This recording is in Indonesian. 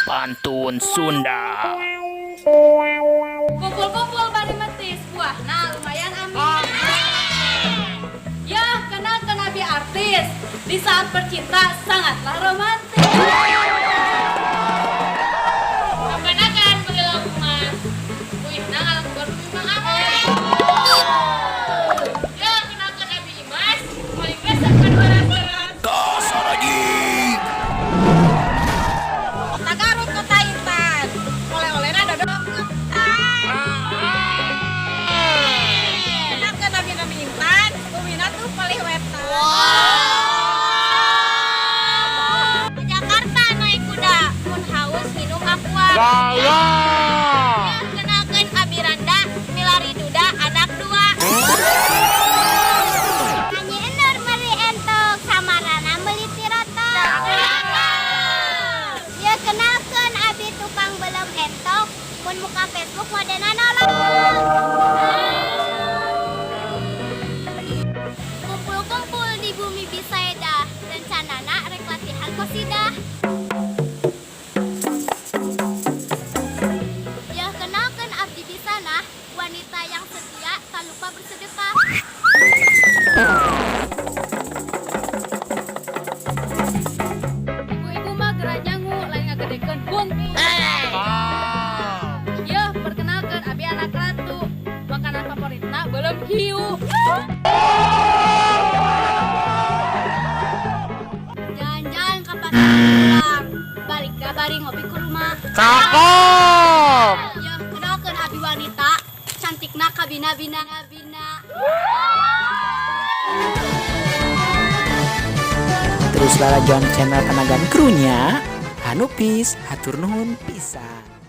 Pantun Sunda. Kumpul-kumpul bari metis buah. Nah, lumayan amin. Ya, kenalkan Abi artis. Di saat bercinta sangatlah romantis. Kebenakan beliau emas. Wih, nah alam berkembang amin. Ya, kenalkan Abi Imas. Paling besar kan berat-berat. Dasar anjing. Tagarut kota Intan. Oleh-olehna dodok ngetan. Kenalkan Abi Intan. Umina tuh paling wetan. Ke Jakarta naik kuda. Mun haus minum aqua. Ya, kenalkan Abi Randa. Milari duda anak dua. Nyanyi Enor meri entok. Sama Rana beli tirotok. Ya kenalkan Abi tukang belum entok. Mun muka Facebook modena nolong. Kumpul-kumpul di bumi Bisaeda. Rencanana rek latihan kosidah. Ya kenalkan abdi di sana. Wanita yang setia tak lupa bersedekah. Ibu-ibu mah gerak nyangu lain ngagedekeun buntu. Ya, perkenalkan Abi anak ratu. Makanan favoritna belum hiu. Jalan-jalan ke pasar pulang. Balik dah bari ngopi ke rumah. Cakep. Ya, kenalkan Abi wanita. Cantikna kabina-bina. Terus lalajoan channel Tenagan Krunya. Hanupis, hatur nuhun pisan.